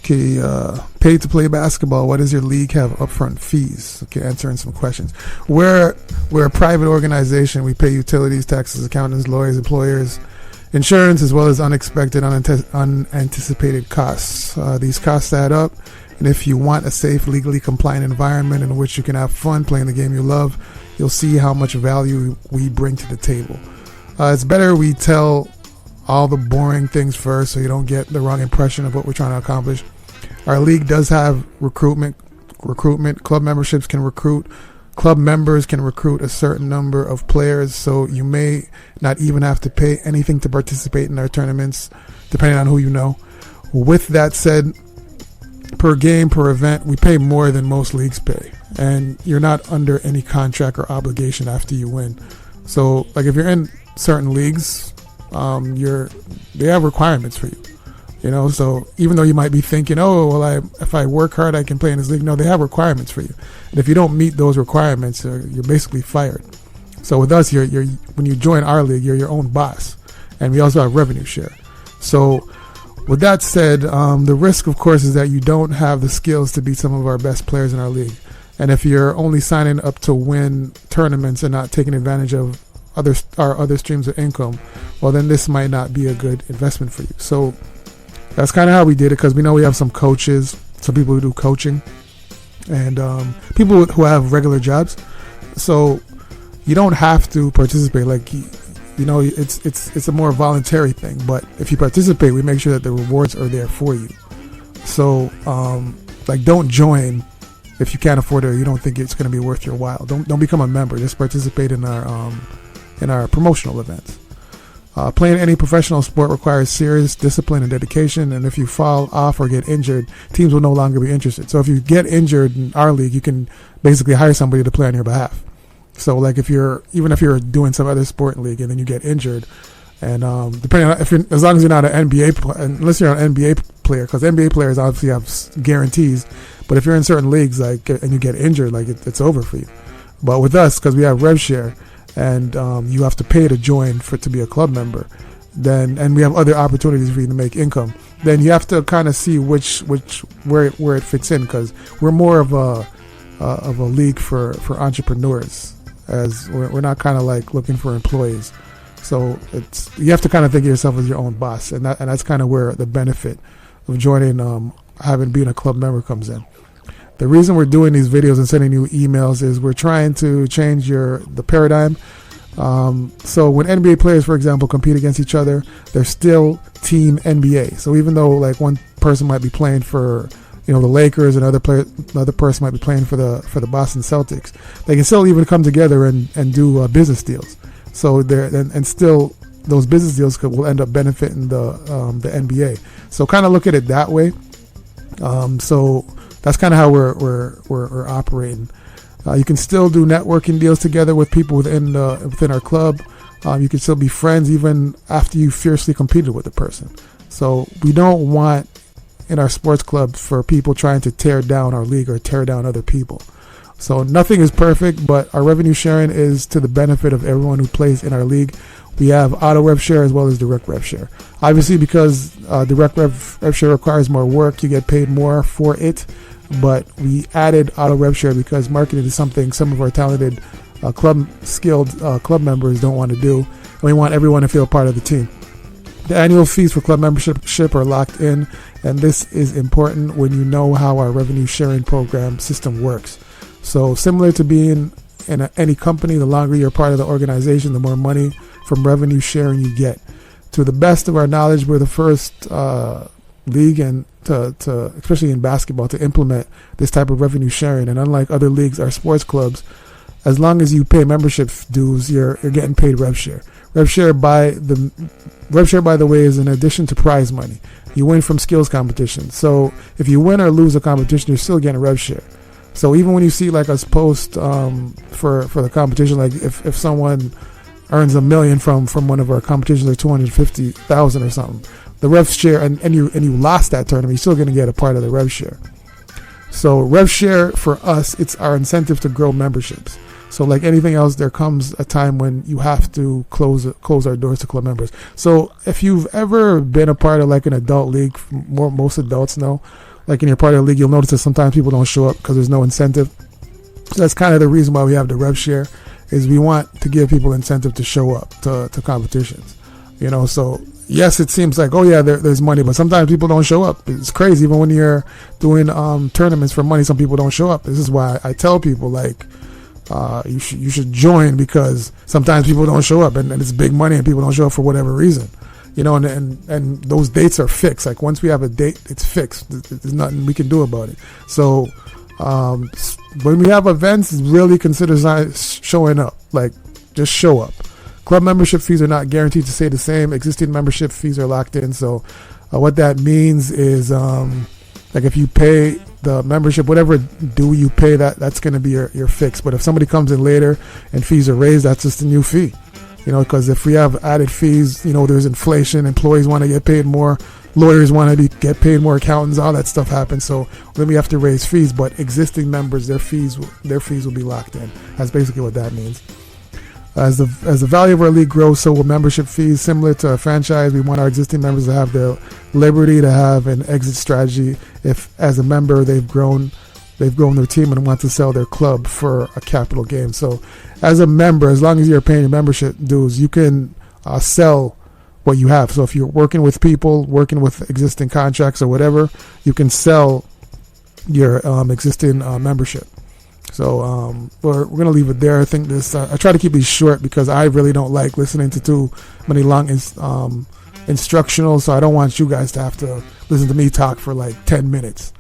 Okay, pay to play basketball. What does your league have upfront fees? Okay, answering some questions. We're a private organization. We pay utilities, taxes, accountants, lawyers, employers, insurance, as well as unexpected, unanticipated costs. These costs add up, and if you want a safe, legally compliant environment in which you can have fun playing the game you love, you'll see how much value we bring to the table. It's better we tell all the boring things first so you don't get the wrong impression of what we're trying to accomplish. Our league does have recruitment. Club memberships can recruit. Club members can recruit a certain number of players, so you may not even have to pay anything to participate in our tournaments, depending on who you know. With that said, per game, per event, we pay more than most leagues pay, and you're not under any contract or obligation after you win. So, like if you're in certain leagues, they have requirements for you. You know, so even though you might be thinking, oh, well, if I work hard, I can play in this league. No, they have requirements for you. And if you don't meet those requirements, you're basically fired. So with us, you're when you join our league, you're your own boss. And we also have revenue share. So with that said, the risk, of course, is that you don't have the skills to beat some of our best players in our league. And if you're only signing up to win tournaments and not taking advantage of our other streams of income, well, then this might not be a good investment for you. So that's kind of how we did it, because we know we have some coaches, some people who do coaching, and people who have regular jobs. So you don't have to participate. Like, you know, it's a more voluntary thing. But if you participate, we make sure that the rewards are there for you. So like, don't join if you can't afford it or you don't think it's going to be worth your while. Don't become a member. Just participate in our promotional events. Playing any professional sport requires serious discipline and dedication, and if you fall off or get injured, teams will no longer be interested. So if you get injured in our league, you can basically hire somebody to play on your behalf. So like if you're doing some other sport league and then you get injured, and depending on as long as you're not an NBA player, unless you're an NBA player, because NBA players obviously have guarantees, but if you're in certain leagues and you get injured, it's over for you. But with us, because we have rev share, and you have to pay to join to be a club member, and we have other opportunities for you to make income, then you have to kind of see where it fits in, because we're more of a league for entrepreneurs, as we're not kind of like looking for employees. So you have to kind of think of yourself as your own boss, and that's kind of where the benefit of joining, being a club member comes in. The reason we're doing these videos and sending you emails is we're trying to change the paradigm. So when NBA players, for example, compete against each other, they're still team NBA. So even though like one person might be playing for the Lakers and another person might be playing for the Boston Celtics, they can still even come together and do business deals. So and still those business deals will end up benefiting the NBA. So kind of look at it that way. So that's kind of how we're operating. You can still do networking deals together with people within our club. You can still be friends even after you fiercely competed with a person. So we don't want in our sports club for people trying to tear down our league or tear down other people. So nothing is perfect, but our revenue sharing is to the benefit of everyone who plays in our league. We have auto rev share as well as direct rev share. Obviously, because direct rev share requires more work, you get paid more for it. But we added auto rev share because marketing is something some of our talented skilled club members don't want to do, and we want everyone to feel part of the team. The annual fees for club membership are locked in, and this is important when you know how our revenue sharing program system works. So similar to being in any company, the longer you're part of the organization, the more money from revenue sharing you get. To the best of our knowledge, we're the first league, and to especially in basketball, to implement this type of revenue sharing. And unlike other leagues, our sports clubs, as long as you pay membership dues, you're getting paid rev share. Rev share, by the way, is in addition to prize money. You win from skills competitions. So if you win or lose a competition, you're still getting rev share. So even when you see like us post for the competition, like if someone earns $1 million from one of our competitions, or 250,000 or something, the rev share, and you lost that tournament, you're still going to get a part of the rev share. So rev share for us, it's our incentive to grow memberships. So like anything else, there comes a time when you have to close our doors to club members. So if you've ever been a part of like an adult league, most adults know, like in your part of the league, you'll notice that sometimes people don't show up because there's no incentive. So that's kind of the reason why we have the rev share, is we want to give people incentive to show up to competitions. You know, so yes, it seems like, oh yeah, there's money, but sometimes people don't show up. It's crazy. Even when you're doing tournaments for money, some people don't show up. This is why I tell people, like, you should join, because sometimes people don't show up, and it's big money and people don't show up for whatever reason. You know, and those dates are fixed. Like once we have a date, it's fixed. There's nothing we can do about it. So when we have events, really consider showing up. Like, just show up. Club membership fees are not guaranteed to stay the same. Existing membership fees are locked in. So what that means is, like if you pay the membership, whatever due you pay, that's going to be your fix. But if somebody comes in later and fees are raised, that's just a new fee. You know, because if we have added fees, you know, there's inflation. Employees want to get paid more. Lawyers want to get paid more. Accountants, all that stuff happens. So then we have to raise fees. But existing members, their fees will be locked in. That's basically what that means. As the value of our league grows, so will membership fees. Similar to a franchise, we want our existing members to have the liberty to have an exit strategy if, as a member, they've grown their team and want to sell their club for a capital gain. So as a member, as long as you're paying your membership dues, you can sell what you have. So if you're working with people, working with existing contracts or whatever, you can sell your existing membership. So we're going to leave it there. I think I try to keep these short because I really don't like listening to too many long instructionals. So I don't want you guys to have to listen to me talk for like 10 minutes.